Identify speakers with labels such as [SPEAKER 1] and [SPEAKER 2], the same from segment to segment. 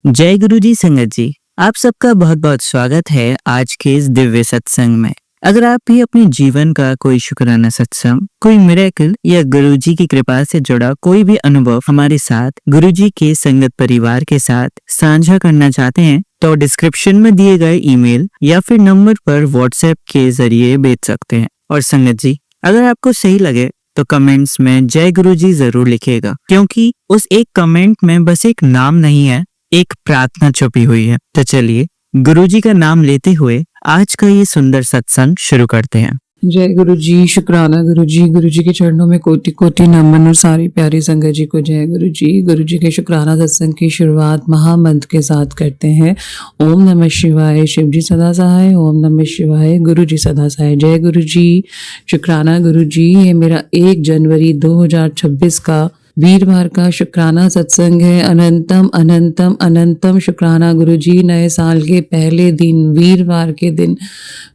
[SPEAKER 1] जय गुरु जी संगत जी, आप सबका बहुत बहुत स्वागत है आज के इस दिव्य सत्संग में। अगर आप भी अपने जीवन का कोई शुक्राना सत्संग, कोई मिरेकल या गुरु जी की कृपा से जुड़ा कोई भी अनुभव हमारे साथ गुरु जी के संगत परिवार के साथ साझा करना चाहते हैं तो डिस्क्रिप्शन में दिए गए ईमेल या फिर नंबर पर व्हाट्सएप के जरिए भेज सकते हैं। और संगत जी, अगर आपको सही लगे तो कमेंट्स में जय गुरु जी जरूर लिखिएगा, क्योंकि उस एक कमेंट में बस एक नाम नहीं है, एक प्रार्थना छुपी हुई है। तो चलिए गुरुजी का नाम लेते हुए आज का ये सुंदर सत्संग शुरू करते हैं।
[SPEAKER 2] जय गुरु जी, शुक्राना गुरु जी के चरणों में कोटि कोटि नमन और सारी प्यारी संगत जी को जय गुरु जी के शुक्राना सत्संग की शुरुआत महामंत्र के साथ करते हैं। ओम नमः शिवाय, शिव जी सदा सहाय। ओम नमः शिवाय, गुरु जी सदा सहाय। जय गुरु जी, शुक्राना गुरु जी। ये मेरा 1 जनवरी 2026 का वीरवार का शुक्राना सत्संग है। अनंतम अनंतम अनंतम शुक्राना गुरु जी। नए साल के पहले दिन, वीरवार के दिन,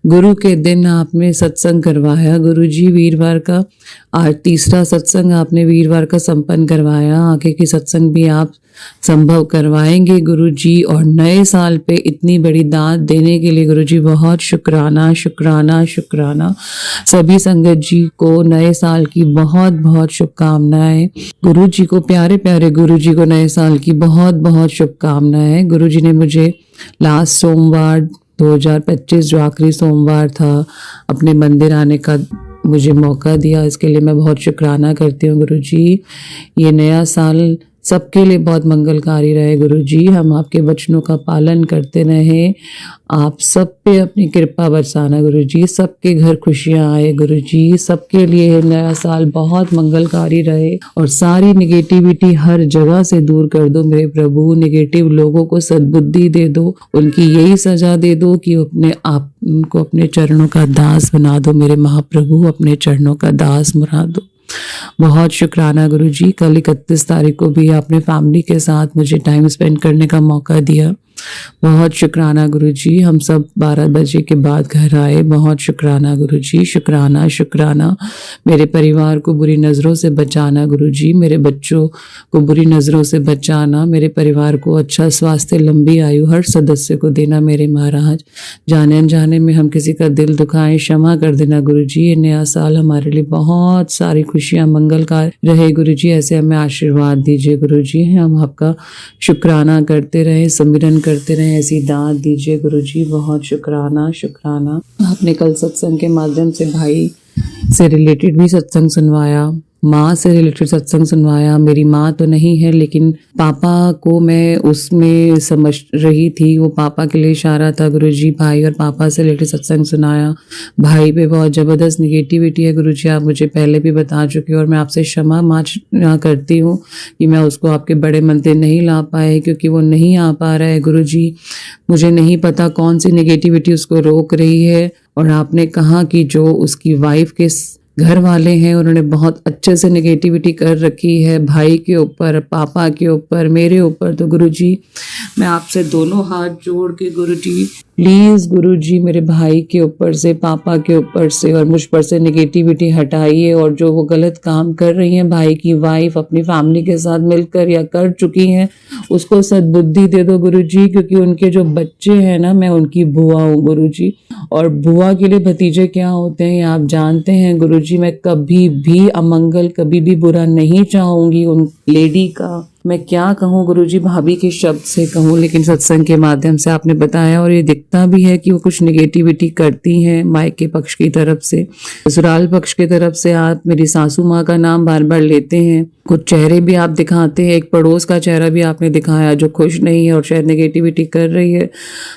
[SPEAKER 2] गुरु के दिन आपने सत्संग करवाया गुरु जी। वीरवार का आज तीसरा सत्संग आपने वीरवार का संपन्न करवाया। आगे की सत्संग भी आप संभव करवाएंगे गुरु जी। और नए साल पे इतनी बड़ी दात देने के लिए गुरु जी बहुत शुक्राना शुक्राना शुक्राना। सभी संगत जी को नए साल की बहुत बहुत शुभकामनाएं। गुरु जी को, प्यारे प्यारे गुरु जी को नए साल की बहुत बहुत शुभकामनाएं। गुरु जी ने मुझे लास्ट सोमवार 2025 जो आखिरी सोमवार था, अपने मंदिर आने का मुझे मौका दिया। इसके लिए मैं बहुत शुक्राना करती हूँ गुरु जी। ये नया साल सबके लिए बहुत मंगलकारी रहे गुरु जी। हम आपके वचनों का पालन करते रहें। आप सब पे अपनी कृपा बरसाना गुरु जी। सबके घर खुशियाँ आए गुरु जी। सबके लिए नया साल बहुत मंगलकारी रहे और सारी निगेटिविटी हर जगह से दूर कर दो मेरे प्रभु। निगेटिव लोगों को सद्बुद्धि दे दो, उनकी यही सजा दे दो कि अपने आप को अपने चरणों का दास बना दो मेरे महाप्रभु। अपने चरणों का दास बना दो। बहुत शुक्राना गुरु जी। कल 31 तारीख को भी आपने फैमिली के साथ मुझे टाइम स्पेंड करने का मौका दिया। बहुत शुक्राना गुरु जी। हम सब 12 बजे के बाद घर आए। बहुत शुक्राना गुरु जी। शुक्राना शुक्राना। मेरे परिवार को बुरी नज़रों से बचाना गुरु जी। मेरे बच्चों को बुरी नज़रों से बचाना। मेरे परिवार को अच्छा स्वास्थ्य, लंबी आयु हर सदस्य को देना मेरे महाराज। जाने अनजाने में हम किसी का दिल दुखाएं, क्षमा कर देना गुरु जी। ये नया साल हमारे लिए बहुत सारी खुशियाँ मंगलकार रहे गुरु जी। ऐसे हमें आशीर्वाद दीजिए गुरु जी। हम आपका शुक्राना करते रहे, सिमरन करते रहे, ऐसी दात दीजिए गुरु जी। बहुत शुक्राना शुक्राना। आपने कल सत्संग के माध्यम से भाई से रिलेटेड भी सत्संग सुनवाया, माँ से रिलेटेड सत्संग सुनवाया। मेरी माँ तो नहीं है, लेकिन पापा को मैं उसमें समझ रही थी। वो पापा के लिए इशारा था गुरु जी। भाई और पापा से रिलेटेड सत्संग सुनाया। भाई पे बहुत ज़बरदस्त निगेटिविटी है गुरु जी, आप मुझे पहले भी बता चुके हो। और मैं आपसे क्षमा मांगना करती हूँ कि मैं उसको आपके बड़े मंदिर नहीं ला पाए, क्योंकि वो नहीं आ पा रहा है गुरु जी। मुझे नहीं पता कौन सी निगेटिविटी उसको रोक रही है। और आपने कहा कि जो उसकी वाइफ के घर वाले हैं, उन्होंने बहुत अच्छे से नेगेटिविटी कर रखी है भाई के ऊपर, पापा के ऊपर, मेरे ऊपर। तो गुरु जी, मैं आपसे दोनों हाथ जोड़ के गुरु जी, प्लीज़ गुरु जी, मेरे भाई के ऊपर से, पापा के ऊपर से और मुझ पर से नेगेटिविटी हटाइए। और जो वो गलत काम कर रही हैं, भाई की वाइफ अपनी फैमिली के साथ मिलकर या कर चुकी हैं, उसको सद्बुद्धि दे दो गुरु जी। क्योंकि उनके जो बच्चे हैं ना, मैं उनकी बुआ हूँ गुरु जी। और बुआ के लिए भतीजे क्या होते हैं आप जानते हैं गुरु जी। मैं कभी भी अमंगल, कभी भी बुरा नहीं चाहूँगी उन लेडी का। मैं क्या कहूँ गुरु जी, भाभी के शब्द से कहूँ, लेकिन सत्संग के माध्यम से आपने बताया और ये दिखता भी है कि वो कुछ निगेटिविटी करती हैं मायके पक्ष की तरफ से, ससुराल पक्ष की तरफ से। आप मेरी सासू माँ का नाम बार बार लेते हैं। कुछ चेहरे भी आप दिखाते हैं। एक पड़ोस का चेहरा भी आपने दिखाया जो खुश नहीं है और शायद नेगेटिविटी कर रही है।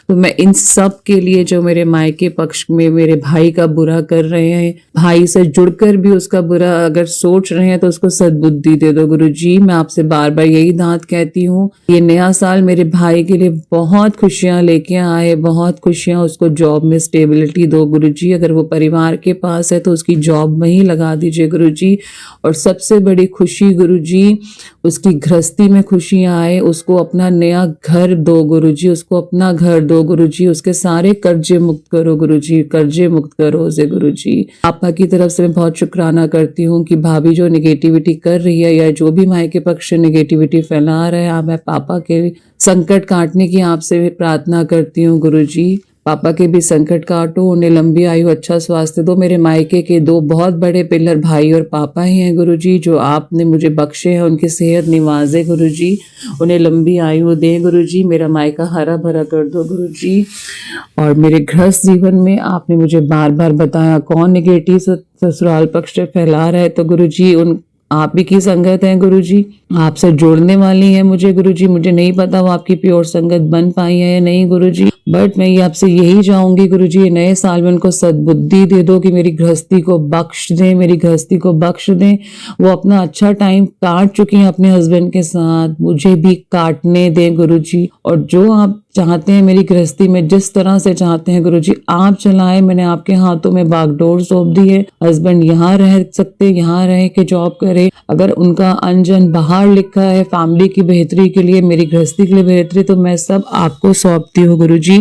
[SPEAKER 2] तो मैं इन सब के लिए, जो मेरे मायके पक्ष में मेरे भाई का बुरा कर रहे हैं, भाई से जुड़कर भी उसका बुरा अगर सोच रहे हैं, तो उसको सद्बुद्धि दे दो गुरु जी। मैं आपसे बार बार यही दात कहती हूँ। ये नया साल मेरे भाई के लिए बहुत खुशियां लेके आए, बहुत खुशियां। उसको जॉब में स्टेबिलिटी दो गुरु जी। अगर वो परिवार के पास है तो उसकी जॉब वहीं लगा दीजिए गुरु जी। और सबसे बड़ी खुशी गुरुजी उसकी गृहस्थी में खुशियां आए, उसको अपना नया घर दो गुरुजी, उसको अपना घर दो गुरुजी, उसके सारे कर्जे मुक्त करो गुरुजी, कर्जे मुक्त करो उसे गुरुजी। पापा की तरफ से मैं बहुत शुक्राना करती हूँ कि भाभी जो निगेटिविटी कर रही है या जो भी मायके पक्ष से निगेटिविटी फैला रहा है, आप मैं पापा के संकट काटने की आपसे प्रार्थना करती हूँ गुरुजी। पापा के भी संकट काटो, उन्हें लंबी आयु, अच्छा स्वास्थ्य दो। मेरे मायके के दो बहुत बड़े पिलर भाई और पापा ही हैं गुरुजी, जो आपने मुझे बख्शे हैं, उनकी सेहत निवाजे गुरुजी, उन्हें लंबी आयु दें गुरुजी। मेरा मायका हरा भरा कर दो गुरुजी। और मेरे गृहस्थ जीवन में आपने मुझे बार बार बताया कौन निगेटिव ससुराल पक्ष से फैला रहा है, तो गुरुजी उन आप ही की संगत है गुरुजी, आपसे जोड़ने वाली है मुझे गुरुजी। मुझे नहीं पता वो आपकी प्योर संगत बन पाई है या नहीं गुरुजी, बट मैं ये आपसे यही चाहूंगी गुरुजी, ये नए साल में उनको सद्बुद्धि दे दो कि मेरी गृहस्थी को बख्श दें, मेरी गृहस्थी को बख्श दें। वो अपना अच्छा टाइम काट चुकी हैं अपने हस्बैंड के साथ, मुझे भी काटने दें गुरुजी। और जो आप चाहते हैं मेरी गृहस्थी में, जिस तरह से चाहते हैं गुरुजी आप चलाएं। मैंने आपके हाथों में बागडोर सौंप दी है। हस्बैंड यहाँ रह सकते, यहाँ रह के जॉब करे। अगर उनका अनजन बाहर लिखा है फैमिली की बेहतरी के लिए, मेरी गृहस्थी के लिए बेहतरी, तो मैं सब आपको सौंपती हूँ गुरुजी,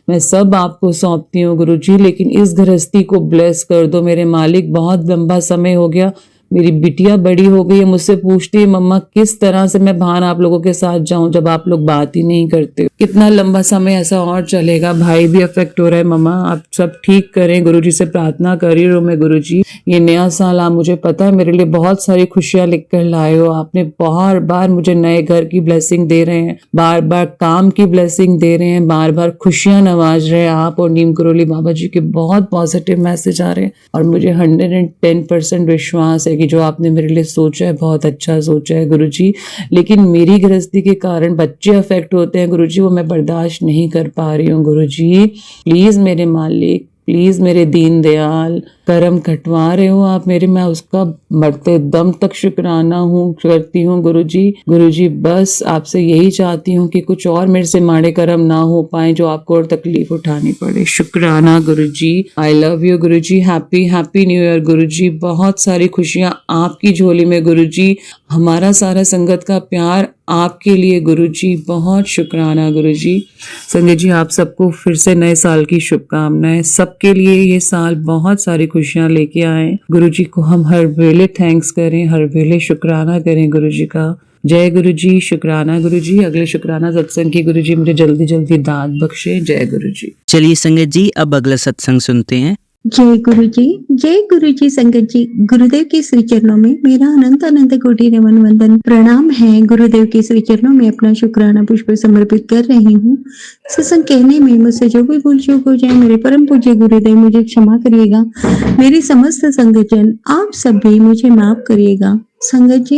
[SPEAKER 2] मैं सब आपको सौंपती हूँ गुरुजी। लेकिन इस गृहस्थी को ब्लेस कर दो मेरे मालिक। बहुत लंबा समय हो गया, मेरी बिटिया बड़ी हो गई है, मुझसे पूछती है मम्मा किस तरह से मैं बाहर आप लोगों के साथ जाऊं जब आप लोग बात ही नहीं करते। कितना लंबा समय ऐसा और चलेगा? भाई भी अफेक्ट हो रहा है। मम्मा आप सब ठीक करें, गुरुजी से प्रार्थना कर रही हूँ मैं गुरुजी। ये नया साल आप मुझे पता है मेरे लिए बहुत सारी खुशियां लिख कर लाए हो। आपने बार बार मुझे नए घर की ब्लेसिंग दे रहे हैं, बार बार काम की ब्लेसिंग दे रहे हैं, बार बार खुशियां नवाज रहे हैं आप और नीम करोली बाबा जी के बहुत पॉजिटिव मैसेज आ रहे हैं। और मुझे 110% विश्वास है कि जो आपने मेरे लिए सोचा है बहुत अच्छा सोचा है गुरुजी। लेकिन मेरी गृहस्थी के कारण बच्चे अफेक्ट होते हैं गुरुजी, वो मैं बर्दाश्त नहीं कर पा रही हूँ गुरुजी। प्लीज मेरे मालिक, प्लीज मेरे दीन दयाल, कर्म कटवा रहे हो आप मेरे, मैं उसका मरते दम तक शुक्राना करती हूँ गुरुजी। गुरुजी बस आपसे यही चाहती हूँ कि कुछ और मेरे से माड़े कर्म ना हो पाए जो आपको और तकलीफ उठानी पड़े। शुक्राना Guruji. I love you Guruji. Happy happy new year Guruji. बहुत सारी खुशियाँ आपकी झोली में गुरुजी। हमारा सारा संगत का प्यार आपके लिए गुरुजी। बहुत शुक्राना गुरुजी। संगत जी आप सबको फिर से नए साल की शुभकामनाएं। सबके लिए ये साल बहुत सारी खुशियां लेके आए। गुरुजी को हम हर वेले थैंक्स करें, हर वेले शुक्राना करें गुरुजी का। जय गुरुजी। शुक्राना गुरुजी। अगले शुक्राना सत्संग की गुरुजी मुझे जल्दी जल्दी दाद बख्शे। जय गुरुजी।
[SPEAKER 1] चलिए संगत जी अब अगला सत्संग सुनते हैं।
[SPEAKER 3] जय गुरु जी। जय गुरु जी। संगत जी, गुरुदेव के श्री चरणों में मेरा अनंत अनंत कोटि नमन वंदन प्रणाम है। गुरुदेव के श्री चरणों में अपना शुक्राना पुष्प समर्पित कर रही हूँ। सत्संग कहने में मुझसे जो भी भूल चूक हो जाए, मेरे परम पूज्य गुरुदेव मुझे क्षमा करिएगा। मेरी समस्त संगतजन आप सब भी मुझे माफ करिएगा। संगत जी,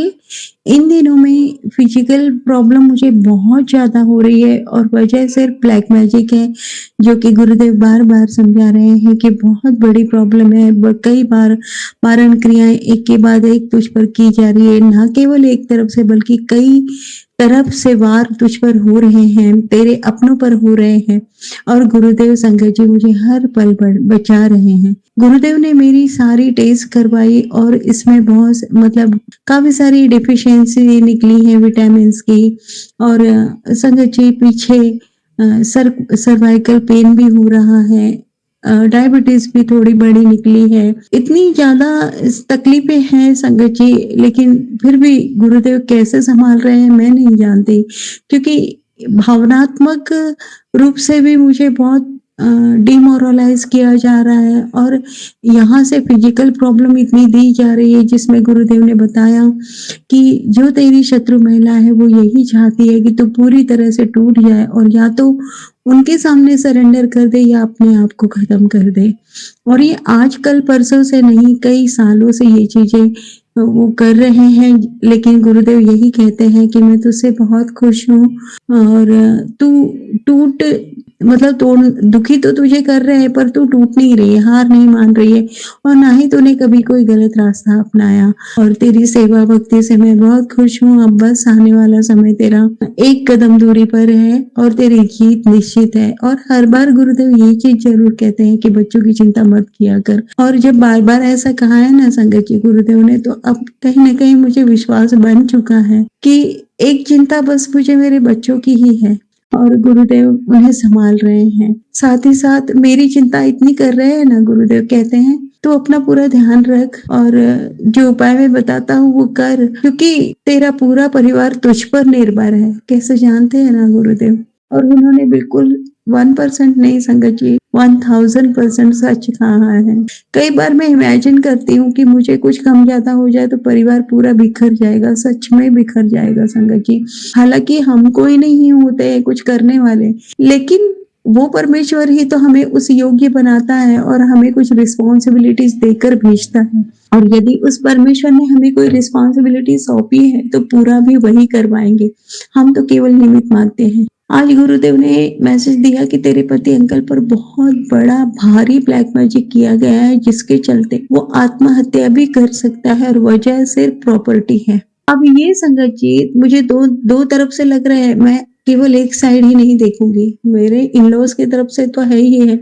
[SPEAKER 3] इन दिनों में फिजिकल प्रॉब्लम मुझे बहुत ज्यादा हो रही है और वजह सिर्फ ब्लैक मैजिक है, जो कि गुरुदेव बार बार समझा रहे हैं कि बहुत बड़ी प्रॉब्लम है। कई बार मारण क्रियाएं एक के बाद एक तुझ पर की जा रही है, ना केवल एक तरफ से बल्कि कई तरफ से वार तुझ पर हो रहे हैं, तेरे अपनों पर हो रहे हैं। और गुरुदेव संगत जी मुझे हर पल बचा रहे हैं। गुरुदेव ने मेरी सारी टेस्ट करवाई और इसमें बहुत मतलब काफी सारी डिफिशियंसी निकली है विटामिन की। और संगत जी पीछे सर्वाइकल पेन भी हो रहा है, डायबिटीज भी थोड़ी बड़ी निकली है। इतनी ज्यादा तकलीफें हैं संगत जी, लेकिन फिर भी गुरुदेव कैसे संभाल रहे हैं मैं नहीं जानती, क्योंकि भावनात्मक रूप से भी मुझे बहुत डिमोरलाइज किया जा रहा है और यहाँ से फिजिकल प्रॉब्लम इतनी दी जा रही है, जिसमें गुरुदेव ने बताया कि जो तेरी शत्रु महिला है वो यही चाहती है कि तू पूरी तरह से टूट जाए और या तो उनके सामने सरेंडर कर दे या अपने आप को खत्म कर दे। और ये आज कल परसों से नहीं, कई सालों से ये चीजें वो कर रहे हैं। लेकिन गुरुदेव यही कहते हैं कि मैं तुझसे बहुत खुश हूँ और तू टूट मतलब तोड़ दुखी तो तुझे कर रहे हैं पर तू टूट नहीं रही है, हार नहीं मान रही है और ना ही तूने कभी कोई गलत रास्ता अपनाया। और तेरी सेवा भक्ति से मैं बहुत खुश हूँ। अब बस आने वाला समय तेरा एक कदम दूरी पर है और तेरी जीत निश्चित है। और हर बार गुरुदेव ये चीज जरूर कहते हैं कि बच्चों की चिंता मत किया कर। और जब बार बार ऐसा कहा है ना संगत जी गुरुदेव ने, तो अब कहीं ना कहीं मुझे विश्वास बन चुका है कि एक चिंता बस मुझे मेरे बच्चों की ही है और गुरुदेव उन्हें संभाल रहे हैं। साथ ही साथ मेरी चिंता इतनी कर रहे हैं ना, गुरुदेव कहते हैं तो अपना पूरा ध्यान रख और जो उपाय मैं बताता हूँ वो कर, क्योंकि तेरा पूरा परिवार तुझ पर निर्भर है। कैसे जानते हैं ना गुरुदेव। और उन्होंने बिल्कुल 1% नहीं संगत जी, 1000% सच कहा है। कई बार मैं इमेजिन करती हूँ कि मुझे कुछ कम ज्यादा हो जाए तो परिवार पूरा बिखर जाएगा, सच में बिखर जाएगा संगत जी। हालांकि हम कोई नहीं होते हैं कुछ करने वाले, लेकिन वो परमेश्वर ही तो हमें उस योग्य बनाता है और हमें कुछ रिस्पॉन्सिबिलिटीज देकर भेजता है। और यदि उस परमेश्वर ने हमें कोई रिस्पॉन्सिबिलिटी सौंपी है तो पूरा भी वही करवाएंगे। हम तो केवल निमित्त मानते हैं। आज गुरुदेव ने मैसेज दिया कि तेरे पति अंकल पर बहुत बड़ा भारी ब्लैक मैजिक किया गया है, जिसके चलते वो आत्महत्या भी कर सकता है और वजह सिर्फ प्रॉपर्टी है। अब ये संगत जी मुझे दो तरफ से लग रहा है। मैं केवल एक साइड ही नहीं देखूंगी, मेरे इन लॉज की तरफ से तो है ही है,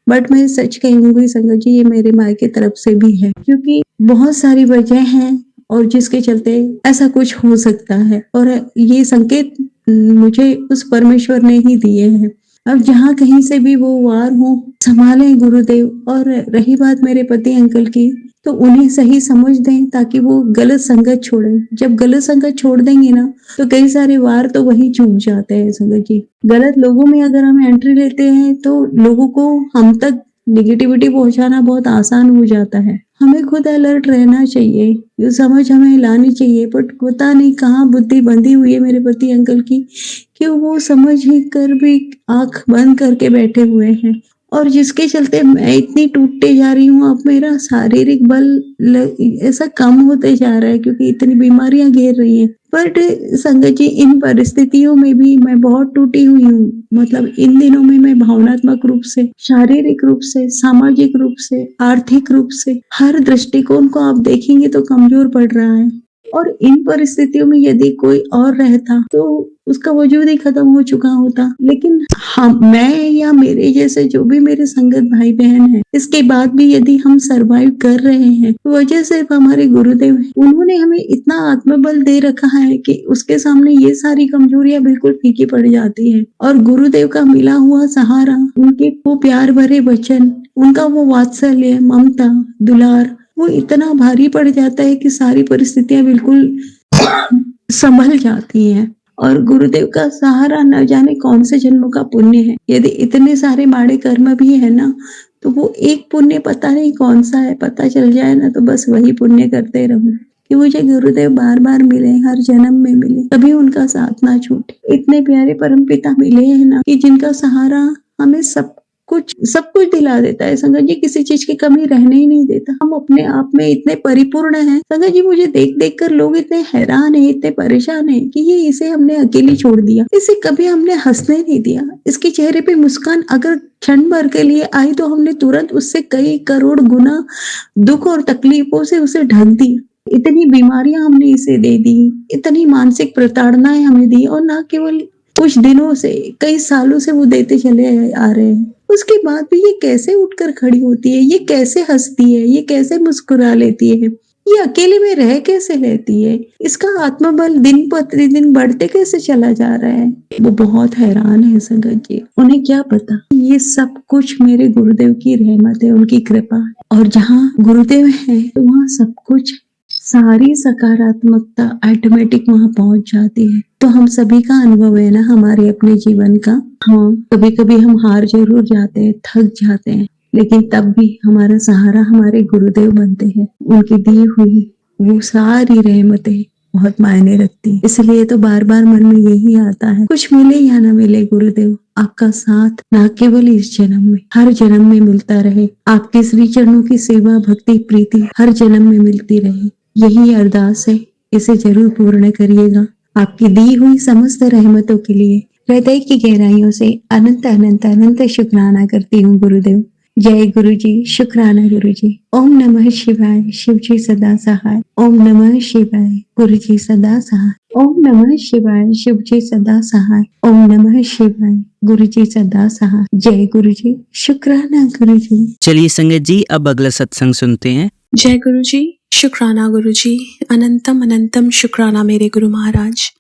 [SPEAKER 3] बट मैं सच कहूंगी संगत जी ये मेरे माँ की तरफ से भी है, क्योंकि बहुत सारी वजह हैं और जिसके चलते ऐसा कुछ हो सकता है। और ये संकेत मुझे उस परमेश्वर ने ही दिए हैं। अब जहाँ कहीं से भी वो वार हो, संभाले गुरुदेव। और रही बात मेरे पति अंकल की, तो उन्हें सही समझ दें ताकि वो गलत संगत छोड़ें। जब गलत संगत छोड़ देंगे ना तो कई सारे वार तो वही चूक जाते हैं संगत जी। गलत लोगों में अगर हम एंट्री लेते हैं तो लोगों को हम तक निगेटिविटी पहुंचाना बहुत आसान हो जाता है। हमें खुद अलर्ट रहना चाहिए, ये समझ हमें लानी चाहिए, बट पता नहीं कहाँ बुद्धि बंधी हुई है मेरे पति अंकल की कि वो समझ ही कर भी आंख बंद करके बैठे हुए हैं। और जिसके चलते मैं इतनी टूटते जा रही हूँ। अब मेरा शारीरिक बल ऐसा कम होते जा रहा है क्योंकि इतनी बीमारियां घेर रही हैं। बट संगत जी इन परिस्थितियों में भी मैं बहुत टूटी हुई हूँ। मतलब इन दिनों में मैं भावनात्मक रूप से, शारीरिक रूप से, सामाजिक रूप से, आर्थिक रूप से, हर दृष्टिकोण को आप देखेंगे तो कमजोर पड़ रहा है। और इन परिस्थितियों में यदि कोई और रहता तो उसका वजूद ही खत्म हो चुका होता। लेकिन हम, मैं या मेरे जैसे जो भी मेरे संगत भाई बहन हैं, इसके बाद भी यदि हम सरवाइव कर रहे हैं तो वजह सिर्फ हमारे गुरुदेव हैं। उन्होंने हमें इतना आत्मबल दे रखा है कि उसके सामने ये सारी कमजोरियां बिल्कुल फीकी पड़ जाती है। और गुरुदेव का मिला हुआ सहारा, उनके वो प्यार भरे वचन, उनका वो वात्सल्य, ममता, दुलार, वो इतना भारी पड़ जाता है कि सारी परिस्थितियां बिल्कुल संभल जाती हैं। और गुरुदेव का सहारा न जाने कौन से जन्मों का पुण्य है। यदि इतने सारे माड़े कर्म भी है ना तो वो एक पुण्य पता नहीं कौन सा है, पता चल जाए ना तो बस वही पुण्य करते रहूं कि मुझे गुरुदेव बार बार मिले, हर जन्म में मिले, कभी उनका साथ ना छूटे। इतने प्यारे परमपिता मिले हैं ना कि जिनका सहारा हमें सब कुछ दिला देता है संगत जी, किसी चीज की कमी रहने ही नहीं देता। हम अपने आप में इतने परिपूर्ण हैं संगत जी। मुझे देख देख कर लोग इतने हैरान है, इतने परेशान है कि ये इसे हमने अकेली छोड़ दिया, इसे कभी हमने हंसने नहीं दिया, इसके चेहरे पे मुस्कान अगर क्षण भर के लिए आई तो हमने तुरंत उससे कई करोड़ गुना दुख और तकलीफों से उसे ढक दिया। इतनी बीमारियां हमने इसे दे दी, इतनी मानसिक प्रताड़नाएं हमें दी, और ना केवल कुछ दिनों से, कई सालों से वो देते चले आ रहे हैं। उसके बाद भी ये कैसे उठकर खड़ी होती है, ये कैसे हंसती है, ये कैसे मुस्कुरा लेती है, ये अकेले में रह कैसे लेती है, इसका आत्मबल दिन प्रतिदिन बढ़ते कैसे चला जा रहा है। वो बहुत हैरान है संगत जी। उन्हें क्या पता ये सब कुछ मेरे गुरुदेव की रहमत है, उनकी कृपा है। और जहाँ गुरुदेव है तो वहाँ सब कुछ, सारी सकारात्मकता ऑटोमेटिक वहां पहुंच जाती है। तो हम सभी का अनुभव है ना हमारे अपने जीवन का। हाँ, कभी कभी हम हार जरूर जाते हैं, थक जाते हैं, लेकिन तब भी हमारा सहारा हमारे गुरुदेव बनते हैं। उनकी दी हुई वो सारी रहमतें बहुत मायने रखती है। इसलिए तो बार बार मन में यही आता है, कुछ मिले या ना मिले गुरुदेव, आपका साथ ना केवल इस जन्म में, हर जन्म में मिलता रहे। आपके श्री चरणों की सेवा, भक्ति, प्रीति हर जन्म में मिलती रहे। यही अरदास है, इसे जरूर पूर्ण करिएगा। आपकी दी हुई समस्त रहमतों के लिए हृदय की गहराइयों से अनंत अनंत अनंत शुक्राना करती हूँ गुरुदेव। जय गुरु जी, शुक्राना गुरु जी। ओम नमः शिवाय, शिव जी सदा सहाय। ओम नमः शिवाय, गुरु जी सदा सहाय। ओम नमः शिवाय, शिव जी सदा सहाय। ओम नमः शिवाय, गुरु जी सदा सहाय। जय गुरु जी, शुक्राना गुरु जी।
[SPEAKER 1] चलिए संगत जी, अब अगला सत्संग सुनते हैं।
[SPEAKER 4] जय गुरु जी, शुक्राना गुरु जी। अनंतम अनंतम शुक्राना मेरे गुरु महाराज।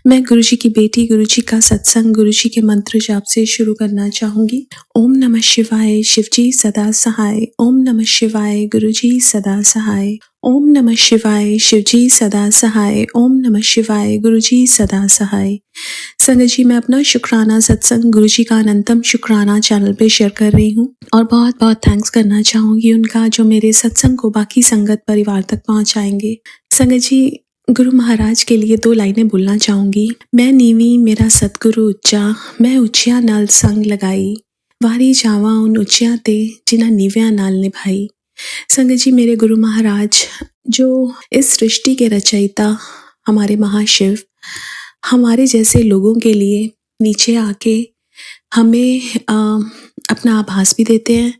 [SPEAKER 4] मैं गुरु जी की बेटी गुरु जी का सत्संग गुरु जी के मंत्र जाप से शुरू करना चाहूंगी। ओम नमः शिवाय, शिव जी सदा सहाय। ओम नमः शिवाय, गुरु जी सदा सहाय। ओम नमः शिवाय, शिव जी सदा सहाय। ओम नमः शिवाय, गुरु जी सदा सहाय। संगत जी, मैं अपना शुक्राना सत्संग गुरु जी का अनंतम शुक्राना चैनल पे शेयर कर रही हूँ और बहुत बहुत थैंक्स करना चाहूंगी उनका, जो मेरे सत्संग को बाकी संगत परिवार तक पहुंचाएंगे। संगत जी, गुरु महाराज के लिए 2 लाइनें बोलना चाहूंगी। मैं नीवी मेरा सतगुरु उच्चा, मैं उच्चिया नाल संग लगाई, वारी जावा उन उच्चिया ते जिन्हां नीविया नाल निभाई। संगत जी, मेरे गुरु महाराज जो इस सृष्टि के रचयिता हमारे महाशिव हमारे जैसे लोगों के लिए नीचे आके हमें अपना आभास भी देते हैं,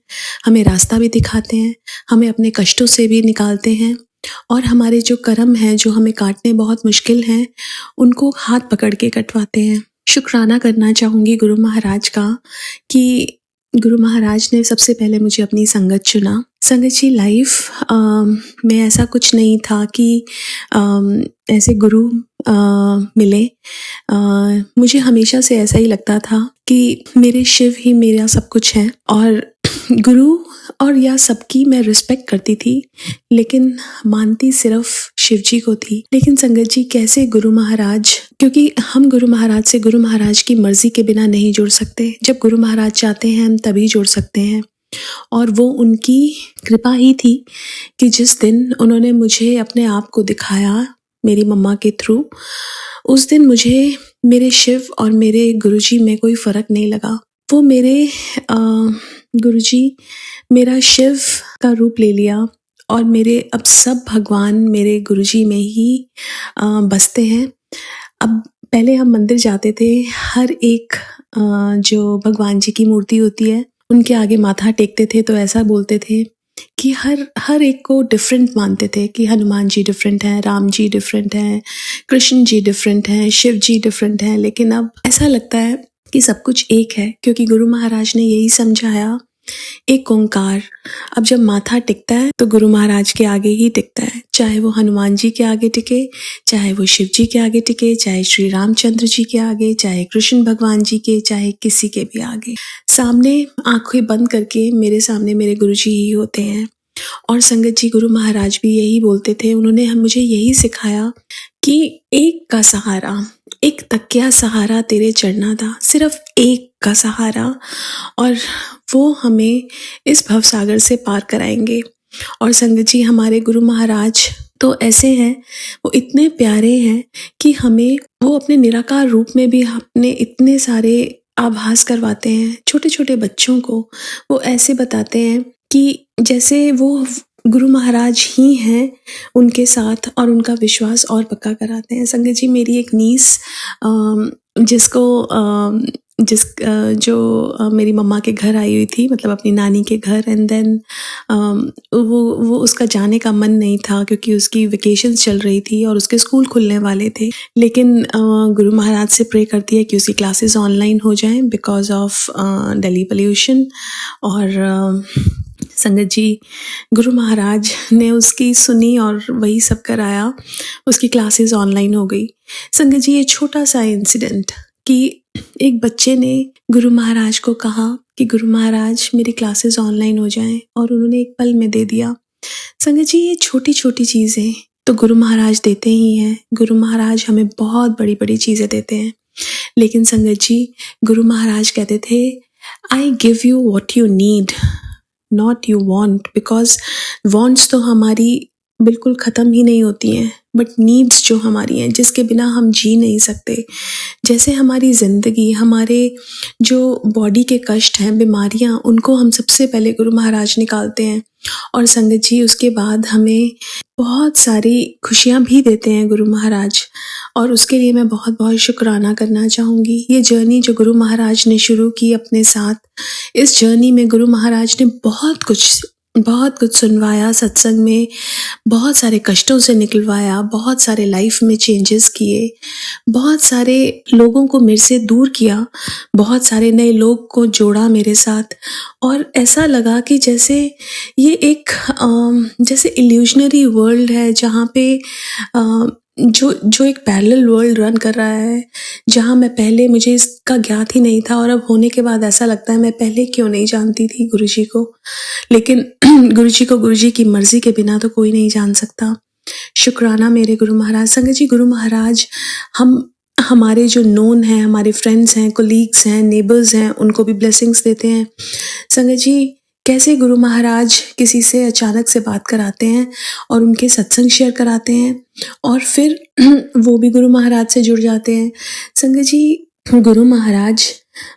[SPEAKER 4] हमें रास्ता भी दिखाते हैं, हमें अपने कष्टों से भी निकालते हैं और हमारे जो कर्म हैं जो हमें काटने बहुत मुश्किल हैं उनको हाथ पकड़ के कटवाते हैं। शुक्राना करना चाहूँगी गुरु महाराज का कि गुरु महाराज ने सबसे पहले मुझे अपनी संगत चुना। संगत जी, लाइफ में ऐसा कुछ नहीं था कि ऐसे गुरु मिले। मुझे हमेशा से ऐसा ही लगता था कि मेरे शिव ही मेरा सब कुछ है और गुरु और या सबकी मैं रिस्पेक्ट करती थी, लेकिन मानती सिर्फ शिव जी को थी। लेकिन संगत जी, कैसे गुरु महाराज, क्योंकि हम गुरु महाराज से गुरु महाराज की मर्जी के बिना नहीं जुड़ सकते। जब गुरु महाराज चाहते हैं हम तभी जुड़ सकते हैं और वो उनकी कृपा ही थी कि जिस दिन उन्होंने मुझे अपने आप को दिखाया मेरी मम्मा के थ्रू, उस दिन मुझे मेरे शिव और मेरे गुरुजी में कोई फ़र्क नहीं लगा। वो मेरे गुरुजी मेरा शिव का रूप ले लिया और मेरे अब सब भगवान मेरे गुरुजी में ही बसते हैं। अब पहले हम मंदिर जाते थे, हर एक जो भगवान जी की मूर्ति होती है उनके आगे माथा टेकते थे तो ऐसा बोलते थे कि हर एक को डिफरेंट मानते थे कि हनुमान जी डिफरेंट हैं, राम जी डिफरेंट हैं, कृष्ण जी डिफरेंट हैं, शिव जी डिफरेंट हैं। लेकिन अब ऐसा लगता है कि सब कुछ एक है, क्योंकि गुरु महाराज ने यही समझाया, एक ओंकार। अब जब माथा टिकता है तो गुरु महाराज के आगे ही टिकता है, चाहे वो हनुमान जी के आगे टिके, चाहे वो शिव जी के आगे टिके, चाहे श्री रामचंद्र जी के आगे, चाहे कृष्ण भगवान जी के, चाहे किसी के भी आगे। सामने आंखें बंद करके मेरे सामने मेरे गुरु जी ही होते हैं। और संगत जी, गुरु महाराज भी यही बोलते थे, उन्होंने मुझे यही सिखाया कि एक का सहारा, एक तकिया सहारा तेरे चरना दा, सिर्फ एक का सहारा, और वो हमें इस भवसागर से पार कराएंगे। और संगत जी, हमारे गुरु महाराज तो ऐसे हैं, वो इतने प्यारे हैं कि हमें वो अपने निराकार रूप में भी अपने इतने सारे आभास करवाते हैं। छोटे छोटे बच्चों को वो ऐसे बताते हैं कि जैसे वो गुरु महाराज ही हैं उनके साथ, और उनका विश्वास और पक्का कराते हैं। संगत जी, मेरी एक नीस जो मेरी मम्मा के घर आई हुई थी, मतलब अपनी नानी के घर, एंड देन वो उसका जाने का मन नहीं था क्योंकि उसकी वेकेशंस चल रही थी और उसके स्कूल खुलने वाले थे। लेकिन गुरु महाराज से प्रे करती है कि उसकी क्लासेस ऑनलाइन हो जाएं बिकॉज ऑफ दिल्ली पोल्यूशन। और संगत जी, गुरु महाराज ने उसकी सुनी और वही सब कराया, उसकी क्लासेस ऑनलाइन हो गई। संगत जी, ये छोटा सा इंसिडेंट कि एक बच्चे ने गुरु महाराज को कहा कि गुरु महाराज मेरी क्लासेस ऑनलाइन हो जाएं, और उन्होंने एक पल में दे दिया। संगत जी, ये छोटी छोटी चीज़ें तो गुरु महाराज देते ही हैं। गुरु महाराज हमें बहुत बड़ी बड़ी चीज़ें देते हैं, लेकिन संगत जी, गुरु महाराज कहते थे, I give you what you need, not you want, because wants तो हमारी बिल्कुल ख़त्म ही नहीं होती हैं, बट नीड्स जो हमारी हैं, जिसके बिना हम जी नहीं सकते, जैसे हमारी ज़िंदगी, हमारे जो बॉडी के कष्ट हैं, बीमारियां, उनको हम सबसे पहले गुरु महाराज निकालते हैं। और संगत जी, उसके बाद हमें बहुत सारी खुशियाँ भी देते हैं गुरु महाराज, और उसके लिए मैं बहुत बहुत शुक्राना करना चाहूँगी। ये जर्नी जो गुरु महाराज ने शुरू की अपने साथ, इस जर्नी में गुरु महाराज ने बहुत कुछ सुनवाया सत्संग में, बहुत सारे कष्टों से निकलवाया, बहुत सारे लाइफ में चेंजेस किए, बहुत सारे लोगों को मेरे से दूर किया, बहुत सारे नए लोग को जोड़ा मेरे साथ। और ऐसा लगा कि जैसे ये एक जैसे इल्यूजनरी वर्ल्ड है, जहाँ पे जो एक पैरेलल वर्ल्ड रन कर रहा है, जहाँ मैं पहले, मुझे इसका ज्ञात ही नहीं था, और अब होने के बाद ऐसा लगता है मैं पहले क्यों नहीं जानती थी गुरुजी को। लेकिन गुरुजी को गुरुजी की मर्जी के बिना तो कोई नहीं जान सकता। शुक्राना मेरे गुरु महाराज। संगत जी, गुरु महाराज हमारे जो नोन हैं, हमारे फ्रेंड्स हैं, कोलीग्स हैं, नेबर्स हैं, उनको भी ब्लेसिंग्स देते हैं। संगत जी, कैसे गुरु महाराज किसी से अचानक से बात कराते हैं और उनके सत्संग शेयर कराते हैं, और फिर वो भी गुरु महाराज से जुड़ जाते हैं। संगत जी, गुरु महाराज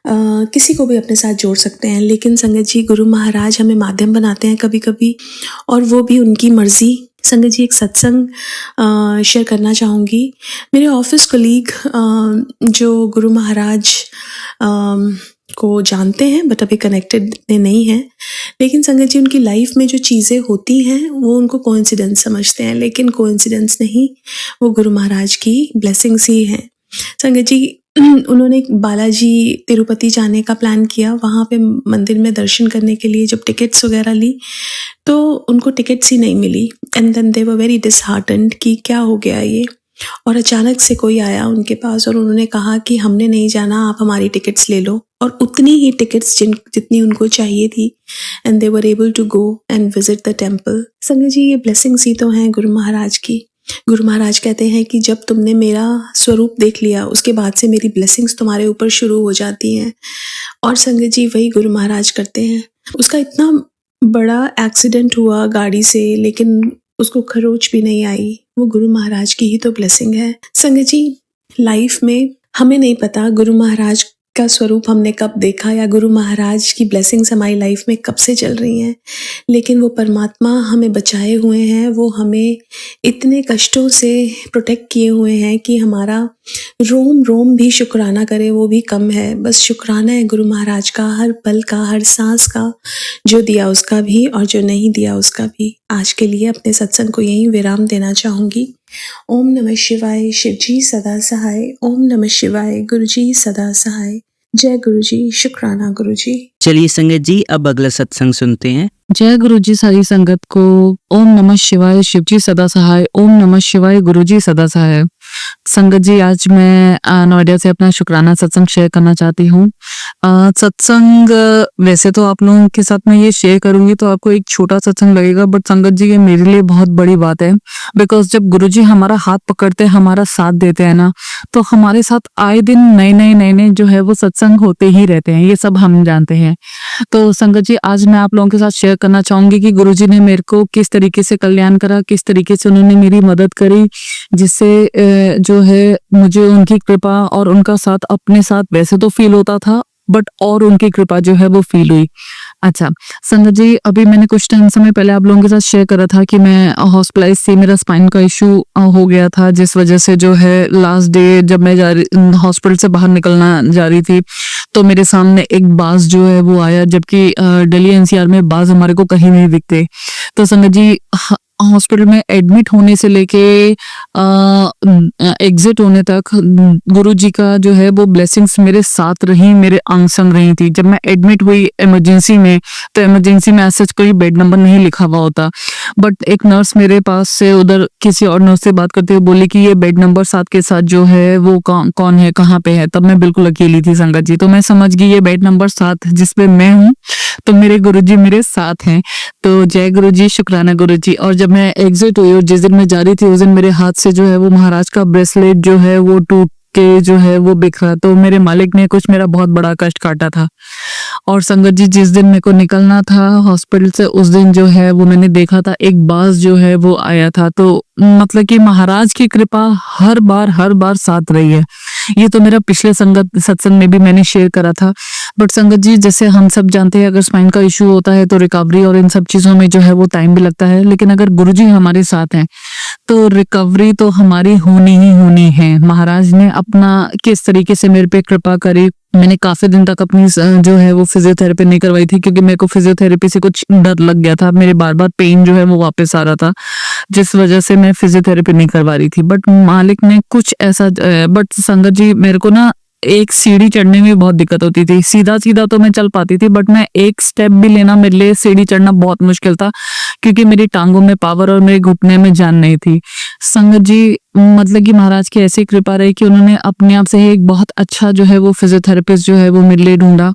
[SPEAKER 4] किसी को भी अपने साथ जोड़ सकते हैं, लेकिन संगत जी, गुरु महाराज हमें माध्यम बनाते हैं कभी कभी, और वो भी उनकी मर्जी। संगत जी, एक सत्संग शेयर करना चाहूँगी। मेरे ऑफिस कोलीग जो गुरु महाराज को जानते हैं, बट अभी कनेक्टेड नहीं हैं, लेकिन संगत जी, उनकी लाइफ में जो चीज़ें होती हैं वो उनको कोइंसिडेंस समझते हैं, लेकिन कोइंसिडेंस नहीं, वो गुरु महाराज की ब्लेसिंग्स ही हैं। संगत जी, उन्होंने बालाजी तिरुपति जाने का प्लान किया। वहाँ पे मंदिर में दर्शन करने के लिए जब टिकट्स वगैरह ली, तो उनको टिकट्स ही नहीं मिली, and then they were very disheartened कि क्या हो गया ये। और अचानक से कोई आया उनके पास और उन्होंने कहा कि हमने नहीं जाना, आप हमारी टिकट्स ले लो, और उतनी ही टिकट्स जितनी उनको चाहिए थी, and they were able to go and visit the temple. संगत जी, ये ब्लेसिंग्स ही तो हैं गुरु महाराज की। गुरु महाराज कहते हैं कि जब तुमने मेरा स्वरूप देख लिया, उसके बाद से मेरी ब्लेसिंग्स तुम्हारे ऊपर शुरू हो जाती हैं। और संगत जी, वही गुरु महाराज करते हैं। उसका इतना बड़ा एक्सीडेंट हुआ गाड़ी से, लेकिन उसको खरोच भी नहीं आई, वो गुरु महाराज की ही तो ब्लेसिंग है। संगत जी, लाइफ में हमें नहीं पता गुरु महाराज का स्वरूप हमने कब देखा, या गुरु महाराज की ब्लेसिंग्स हमारी लाइफ में कब से चल रही हैं, लेकिन वो परमात्मा हमें बचाए हुए हैं, वो हमें इतने कष्टों से प्रोटेक्ट किए हुए हैं कि हमारा रोम रोम भी शुक्राना करे वो भी कम है। बस शुक्राना है गुरु महाराज का, हर पल का, हर सांस का, जो दिया उसका भी और जो नहीं दिया उसका भी। आज के लिए अपने सत्संग को यहीं विराम देना चाहूँगी। ओम नमः शिवाय। शिव जी सदा सहाय। ओम नमः शिवाय। गुरु जी सदा सहाय। जय गुरु जी। शुक्राना गुरु जी।
[SPEAKER 1] चलिए संगत जी, अब अगला सत्संग सुनते हैं।
[SPEAKER 2] जय गुरु जी सारी संगत को। ओम नमः शिवाय। शिव जी सदा सहाय। ओम नमः शिवाय। गुरु जी सदा सहाय। संगत जी, आज मैं नोएडा से अपना शुक्राना सत्संग शेयर करना चाहती हूँ। सत्संग वैसे तो आप लोगों के साथ मैं ये शेयर करूंगी तो आपको एक छोटा सत्संग लगेगा, बट संगत जी ये मेरे लिए बहुत बड़ी बात है। बिकॉज जब गुरुजी हमारा हाथ पकड़ते हैं, हमारा साथ देते हैं ना, तो हमारे साथ आए दिन नए नए जो है वो सत्संग होते ही रहते हैं, ये सब हम जानते हैं। तो संगत जी, आज मैं आप लोगों के साथ शेयर करना चाहूंगी कि गुरुजी ने मेरे को किस तरीके से कल्याण करा, किस तरीके से उन्होंने मेरी मदद करी, जिससे जो है मुझे उनकी कृपा और उनका साथ अपने साथ वैसे तो फील होता था, बट और उनकी कृपा जो है वो फील हुई। अच्छा संगत जी, अभी मैंने कुछ टाइम समय पहले आप लोगों के साथ शेयर करा था कि मैं हॉस्पिटलाइज थी, मेरा स्पाइन का इशू हो गया था, जिस वजह से जो है लास्ट डे जब मैं हॉस्पिटल से बाहर निकलना जा रही थी तो मेरे सामने एक बाज जो है वो आया, जबकि दिल्ली एनसीआर में बाज हमारे को कहीं नहीं दिखते। तो संगत जी, हॉस्पिटल में एडमिट होने से लेके एग्जिट होने तक गुरुजी का जो है वो ब्लेसिंग्स मेरे साथ रही, मेरे अंग संग रही थी। जब मैं एडमिट हुई इमरजेंसी में, तो इमरजेंसी में ऐसा कोई बेड नंबर नहीं लिखा हुआ होता, बट एक नर्स मेरे पास से उधर किसी और नर्स से बात करते हुए बोली कि ये बेड नंबर 7 के साथ जो है वो कौन है, कहाँ पे है। तब मैं बिल्कुल अकेली थी संगत जी, तो मैं समझ गई ये बेड नंबर 7 जिसपे मैं हूँ, तो मेरे गुरुजी मेरे साथ हैं। तो जय गुरुजी, शुक्राना गुरुजी। और जब मैं एग्जिट हुई और जिस दिन मैं जा रही थी उस दिन मेरे हाथ से जो है वो महाराज का ब्रेसलेट जो है वो टूट के जो है वो बिखरा, तो मेरे मालिक ने कुछ मेरा बहुत बड़ा कष्ट काटा था। और संगत जी जिस दिन मेरे को निकलना था हॉस्पिटल से, उस दिन जो है वो मैंने देखा था एक बास जो है वो आया था। तो मतलब कि महाराज की कृपा हर बार साथ रही है। ये तो मेरा पिछले संगत सत्संग में भी मैंने शेयर करा था। बट संगत जी जैसे हम सब जानते हैं, अगर स्पाइन का इशू होता है तो रिकवरी और इन सब चीजों में जो है वो टाइम भी लगता है, लेकिन अगर गुरुजी हमारे साथ हैं तो रिकवरी तो हमारी होनी ही होनी है। महाराज ने अपना किस तरीके से मेरे पे कृपा करी। मैंने काफी दिन तक अपनी जो है वो फिजियोथेरेपी नहीं करवाई थी, क्योंकि मेरे को फिजियोथेरेपी से कुछ डर लग गया था। मेरे बार पेन जो है वो वापस आ रहा था, जिस वजह से मैं फिजियोथेरेपी नहीं करवा रही थी। बट मालिक ने कुछ ऐसा बट संगत जी मेरे को ना एक सीढ़ी चढ़ने में बहुत दिक्कत होती थी। सीधा सीधा तो मैं चल पाती थी, बट मैं एक स्टेप भी लेना, मेरे लिए सीढ़ी चढ़ना बहुत मुश्किल था, क्योंकि मेरी टांगों में पावर और मेरे घुटने में जान नहीं थी। संगत जी मतलब कि महाराज की ऐसी कृपा रही कि उन्होंने अपने आप से ही एक बहुत अच्छा जो है वो फिजियोथेरेपिस्ट जो है वो मेरे लिए ढूंढा,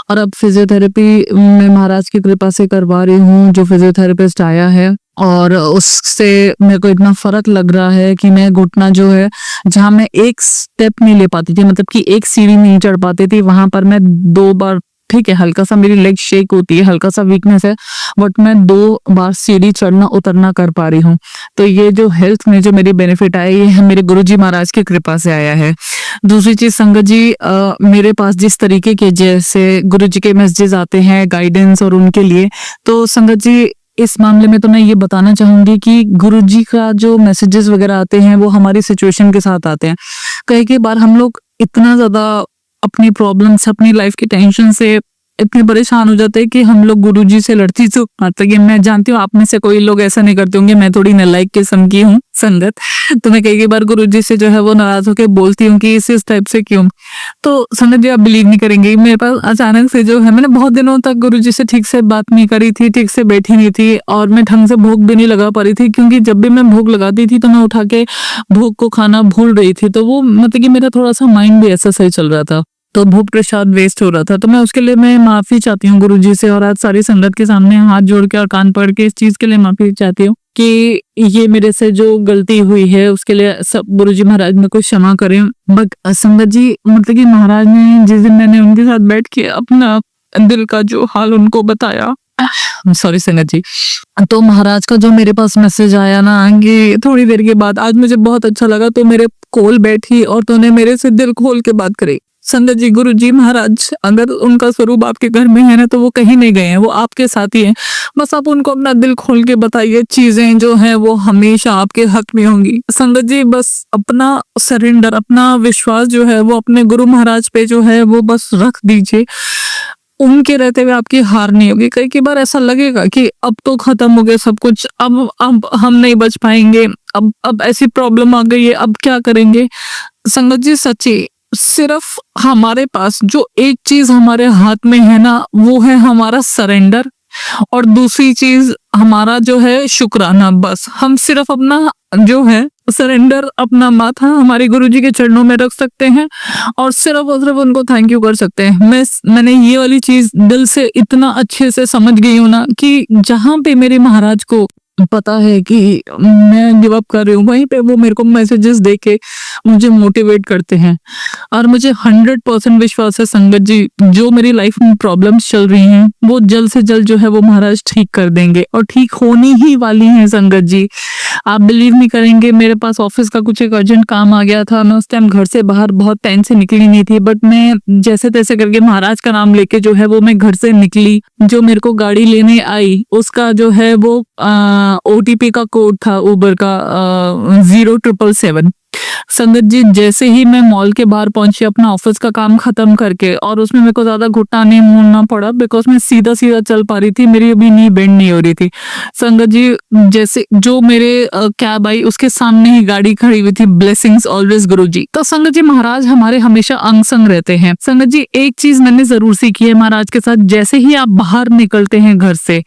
[SPEAKER 2] और अब फिजियोथेरेपी मैं महाराज की कृपा से करवा रही हूँ। जो फिजियोथेरेपिस्ट आया है और उससे मेरे को इतना फर्क लग रहा है कि मैं घुटना जो है, जहां मैं एक स्टेप नहीं ले पाती थी, मतलब कि एक सीढ़ी नहीं चढ़ पाती थी, वहां पर मैं 2 बार, ठीक है हल्का सा मेरी लेग शेक होती है, हल्का सा वीकनेस है, बट मैं 2 बार सीढ़ी चढ़ना उतरना कर पा रही हूँ। तो ये जो हेल्थ में जो मेरी बेनिफिट आई है मेरे गुरुजी महाराज की कृपा से आया है। दूसरी चीज संगत जी, मेरे पास जिस तरीके के जैसे गुरुजी के मैसेजेस आते हैं गाइडेंस और उनके लिए, तो संगत जी इस मामले में तो मैं ये बताना चाहूंगी कि गुरुजी का जो मैसेजेस वगैरह आते हैं वो हमारी सिचुएशन के साथ आते हैं। कई बार हम लोग इतना ज्यादा अपनी प्रॉब्लम्स, अपनी लाइफ की टेंशन से इतने परेशान हो जाते हैं कि हम लोग गुरुजी से लड़ती तो मतलब कि मैं जानती हूँ आप में से कोई लोग ऐसा नहीं करते होंगे, मैं थोड़ी नालायक किस्म की हूँ संगत, तो मैं कई बार गुरुजी से जो है वो नाराज होकर बोलती हूँ कि इस टाइप से क्यों। तो संगत जी आप बिलीव नहीं करेंगे, मेरे पास अचानक से जो है, मैंने बहुत दिनों तक गुरुजी से ठीक से बात नहीं करी थी, ठीक से बैठी नहीं थी, और मैं ढंग से भूख भी नहीं लगा पा रही थी, क्योंकि जब भी मैं भूख लगाती थी तो मैं उठा के भूख को खाना भूल रही थी। तो वो मतलब कि मेरा थोड़ा सा माइंड भी ऐसा सही चल रहा था, तो भूख प्रसाद वेस्ट हो रहा था। तो मैं उसके लिए मैं माफी चाहती हूँ गुरुजी से, और आज सारी संगत के सामने हाथ जोड़ के और कान पकड़ के इस चीज के लिए माफी चाहती हूँ कि ये मेरे से जो गलती हुई है उसके लिए सब गुरुजी महाराज मेरे को क्षमा करें। बट संगत जी मतलब कि महाराज ने जिस दिन मैंने उनके साथ बैठ के अपना दिल का जो हाल उनको बताया, सॉरी संगत जी, तो महाराज का जो मेरे पास मैसेज आया ना कि थोड़ी देर के बाद, आज मुझे बहुत अच्छा लगा। तो मेरे कोल बैठी और तूने मेरे से दिल खोल के बात करी। संगत जी गुरुजी महाराज अगर उनका स्वरूप आपके घर में है ना, तो वो कहीं नहीं गए हैं, वो आपके साथ ही हैं। बस आप उनको अपना दिल खोल के बताइए, चीजें जो हैं वो हमेशा आपके हक में होंगी। संगत जी बस अपना सरेंडर, अपना विश्वास जो है वो अपने गुरु महाराज पे जो है वो बस रख दीजिए। उनके रहते हुए आपकी हार नहीं होगी। कई बार ऐसा लगेगा कि अब तो खत्म हो गया सब कुछ, अब हम नहीं बच पाएंगे, अब ऐसी प्रॉब्लम आ गई है, अब क्या करेंगे। संगत जी सच्ची सिर्फ हमारे पास जो एक चीज हमारे हाथ में है ना, वो है हमारा सरेंडर, और दूसरी चीज हमारा जो है शुक्राना। बस हम सिर्फ अपना जो है सरेंडर, अपना माथा हमारे गुरुजी के चरणों में रख सकते हैं और सिर्फ और सिर्फ उनको थैंक यू कर सकते हैं। मैंने ये वाली चीज दिल से इतना अच्छे से समझ गई हूँ ना कि जहां पे मेरे महाराज को पता है कि मैं गिव अप कर रही हूँ, वहीं पे वो मेरे को मैसेजेस दे के मुझे मोटिवेट करते हैं। और मुझे 100% विश्वास है संगत जी, जो मेरी लाइफ में प्रॉब्लम्स चल रही हैं वो जल्द से जल्द जो है वो महाराज ठीक कर देंगे, और ठीक होनी ही वाली हैं संगत जी। आप बिलीव नहीं करेंगे, मेरे पास ऑफिस का कुछ एक अर्जेंट काम आ गया था। मैं उस टाइम घर से बाहर बहुत टाइम से निकली नहीं थी, बट मैं जैसे तैसे करके महाराज का नाम लेके जो है वो मैं घर से निकली। जो मेरे को गाड़ी लेने आई उसका जो है वो OTP का कोड था उबर का 0777। संगत जी जैसे ही मैं मॉल के बाहर पहुंची अपना ऑफिस का काम खत्म करके, और उसमें मेरे को ज्यादा घुटना नहीं मोड़ना पड़ा बिकॉज मैं सीधा सीधा चल पा रही थी, मेरी अभी नी बेंड नहीं हो रही थी। संगत जी जैसे जो मेरे कैब आई उसके सामने ही गाड़ी खड़ी हुई थी, ब्लेसिंग्स ऑलवेज गुरुजी। तो संगत जी महाराज हमारे हमेशा अंग संग रहते हैं। संगत जी एक चीज मैंने जरूर सीखी है महाराज के साथ, जैसे ही आप बाहर निकलते हैं घर से,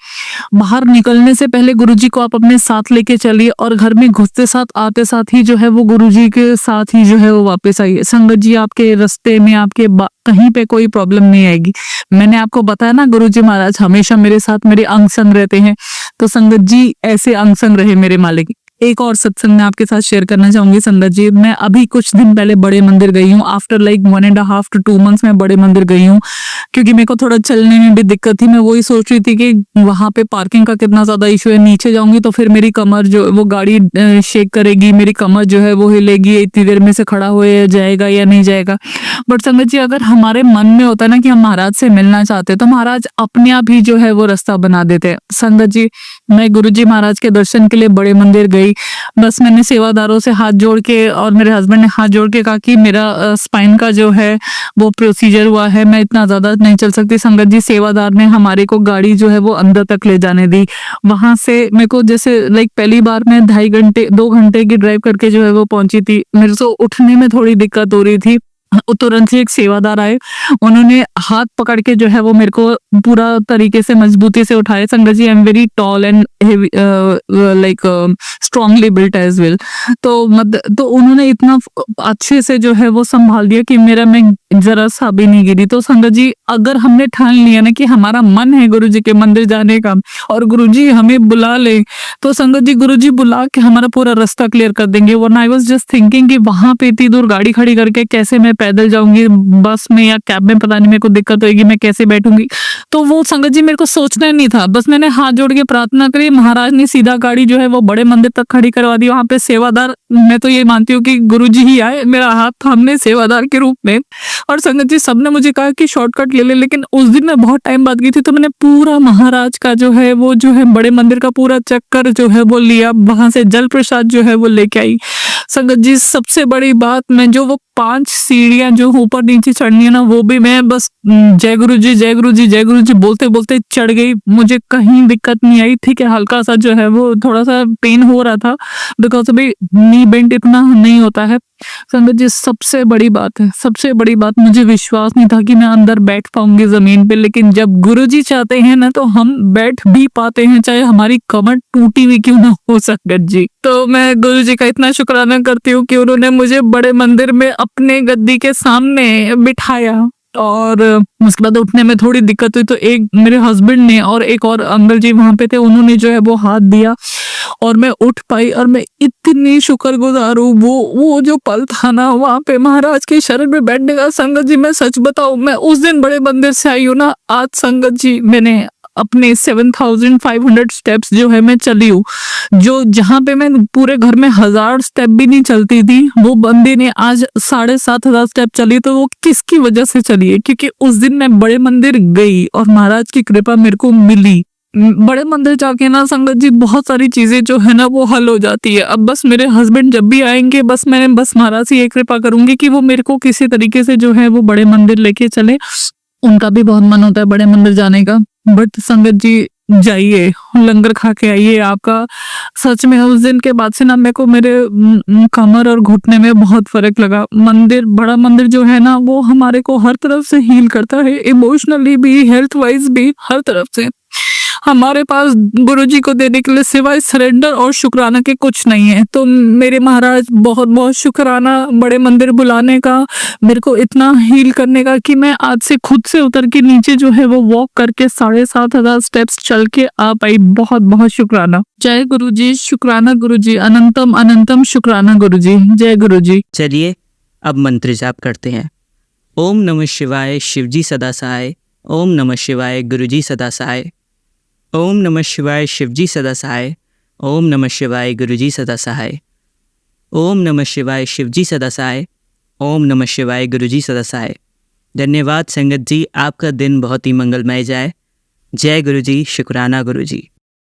[SPEAKER 2] बाहर निकलने से पहले गुरुजी को आप अपने साथ लेके चलिए, और घर में घुसते साथ आते साथ ही जो है वो गुरुजी के साथ ही जो है वो वापस आइए। संगत जी आपके रास्ते में आपके कहीं पे कोई प्रॉब्लम नहीं आएगी। मैंने आपको बताया ना गुरुजी महाराज हमेशा मेरे साथ, मेरे अंग संग रहते हैं। तो संगत जी ऐसे अंग संग रहे मेरे मालिक।
[SPEAKER 5] एक और सत्संग मैं आपके साथ शेयर करना चाहूंगी संगत जी। मैं अभी कुछ दिन पहले बड़े मंदिर गई हूँ। आफ्टर लाइक 1.5 to 2 months मैं बड़े मंदिर गई हूँ, क्योंकि मेरे को थोड़ा चलने में भी दिक्कत थी। मैं वही सोच रही थी कि वहां पे पार्किंग का कितना ज्यादा इशू है, नीचे जाऊंगी तो फिर मेरी कमर जो वो गाड़ी शेक करेगी, मेरी कमर जो है वो हिलेगी, इतनी देर में से खड़ा हो जाएगा या नहीं जाएगा। बट संगत जी, अगर हमारे मन में होता है ना कि हम महाराज से मिलना चाहते हैं, तो महाराज अपने आप ही जो है वो रास्ता बना देते हैं। संगत जी, मैं गुरुजी महाराज के दर्शन के लिए बड़े मंदिर गई। बस मैंने सेवादारों से हाथ जोड़ के और मेरे हस्बैंड ने हाथ जोड़ के कहा कि मेरा स्पाइन का जो है वो प्रोसीजर हुआ है, मैं इतना ज्यादा नहीं चल सकती। संगत जी, सेवादार ने हमारे को गाड़ी जो है वो अंदर तक ले जाने दी। वहां से मेरे को जैसे लाइक पहली बार मैं 2 घंटे की ड्राइव करके जो है वो पहुंची थी। मेरे को उठने में थोड़ी दिक्कत हो रही थी। तुरंत से एक सेवादार आए, उन्होंने हाथ पकड़ के जो है वो मेरे को पूरा तरीके से मजबूती से उठाए। Sangat ji, I am very tall and like strongly built as well. तो उन्होंने इतना अच्छे से जो है वो संभाल दिया कि मैं जरा सा भी नहीं गिरी। तो संगत जी, अगर हमने ठान लिया ना कि हमारा मन है गुरुजी के मंदिर जाने का और गुरुजी हमें बुला ले, तो संगत जी गुरुजी बुला के हमारा पूरा रास्ता क्लियर कर देंगे। वरना आई वाज जस्ट थिंकिंग कि वहां पे इतनी दूर गाड़ी खड़ी करके कैसे मैं पैदल जाऊंगी, बस में या कैब में पता नहीं मेरे को दिक्कत होगी, मैं कैसे बैठूंगी। तो वो संगत जी मेरे को सोचना नहीं था। बस मैंने हाथ जोड़ के प्रार्थना करी, महाराज ने सीधा गाड़ी जो है वो बड़े मंदिर तक खड़ी करवा दी। वहां पे सेवादार, मैं तो ये मानती हूँ कि गुरुजी ही आए मेरा हाथ थामने सेवादार के रूप में। और संगत जी, सबने मुझे कहा कि शॉर्टकट ले ले, लेकिन उस दिन मैं बहुत टाइम बाद गई थी, तो मैंने पूरा महाराज का जो है वो जो है बड़े मंदिर का पूरा चक्कर जो है वो लिया। वहां से जल प्रसाद जो है वो लेके आई। संगत जी, सबसे बड़ी बात, मैं जो वो 5 सीढ़ियां जो ऊपर नीचे चढ़नी है ना, वो भी मैं बस जय गुरु जी जय गुरु जी जय गुरु जी बोलते बोलते चढ़ गई। मुझे कहीं दिक्कत नहीं आई। ठीक है, हल्का सा जो है वो थोड़ा सा पेन हो रहा था, बिकॉज अभी नी बेंट इतना नहीं होता है। संगत जी, सबसे बड़ी बात है, सबसे बड़ी बात, मुझे विश्वास नहीं था कि मैं अंदर बैठ पाऊंगी जमीन पे, लेकिन जब गुरुजी चाहते हैं ना तो हम बैठ भी पाते हैं, चाहे हमारी कमर टूटी हुई क्यों ना हो। संगत जी, तो मैं गुरुजी का इतना शुक्राना करती हूँ कि उन्होंने मुझे बड़े मंदिर में अपने गद्दी के सामने बिठाया। और उसके बाद उठने में थोड़ी दिक्कत हुई, तो एक मेरे हस्बैंड ने और एक और अंकल जी वहां पे थे, उन्होंने जो है वो हाथ दिया और मैं उठ पाई। और मैं इतनी शुक्रगुजार हूँ। वो जो पल था ना वहां पे महाराज के शरण में बैठने का। संगत जी, मैं सच बताऊं, मैं उस दिन बड़े मंदिर से आई हूँ ना, आज संगत जी मैंने अपने 7500 स्टेप्स जो है मैं चली हूँ। जो जहाँ पे मैं पूरे घर में 1000 स्टेप भी नहीं चलती थी, वो बंदे ने आज 7500 स्टेप चली। तो वो किसकी वजह से चली है? क्योंकि उस दिन मैं बड़े मंदिर गई और महाराज की कृपा मेरे को मिली। बड़े मंदिर जाके ना संगत जी बहुत सारी चीजें जो है ना वो हल हो जाती है। अब बस मेरे हस्बैंड जब भी आएंगे, बस महाराज से ये कृपा करूंगी कि वो मेरे को किसी तरीके से जो है वो बड़े मंदिर लेके चले। उनका भी बहुत मन होता है बड़े मंदिर जाने का। बट संगत जी, जाइए, लंगर खा के आइए। आपका सच में उस दिन के बाद से ना मेरे को मेरे कमर और घुटने में बहुत फर्क लगा। बड़ा मंदिर जो है ना वो हमारे को हर तरफ से हील करता है, इमोशनली भी, हेल्थ वाइज भी, हर तरफ से। हमारे पास गुरुजी को देने के लिए सिवाय सरेंडर और शुक्राना के कुछ नहीं है। तो मेरे महाराज, बहुत बहुत शुक्राना बड़े मंदिर बुलाने का, मेरे को इतना हील करने का कि मैं आज से खुद से उतर के नीचे जो है वो वॉक करके 7500 स्टेप्स चल के आ पाई। बहुत बहुत शुक्राना। जय गुरुजी, शुक्राना गुरुजी, अनंतम अनंतम शुक्राना गुरुजी, जय गुरुजी।
[SPEAKER 1] चलिए अब मंत्र जाप करते हैं। ओम नमः शिवाय शिवजी सदा सहाय। ओम नमः शिवाय गुरुजी सदा सहाय। ओम नमः शिवाय शिवजी सदा सहाय। ओम नमः शिवाय गुरुजी सदा सहाय। ओम नमः शिवाय शिवजी सदा सहाय। ओम नमः शिवाय गुरुजी सदा सहाय। धन्यवाद संगत जी, आपका दिन बहुत ही मंगलमय जाए। जय गुरुजी, शुक्राना गुरुजी।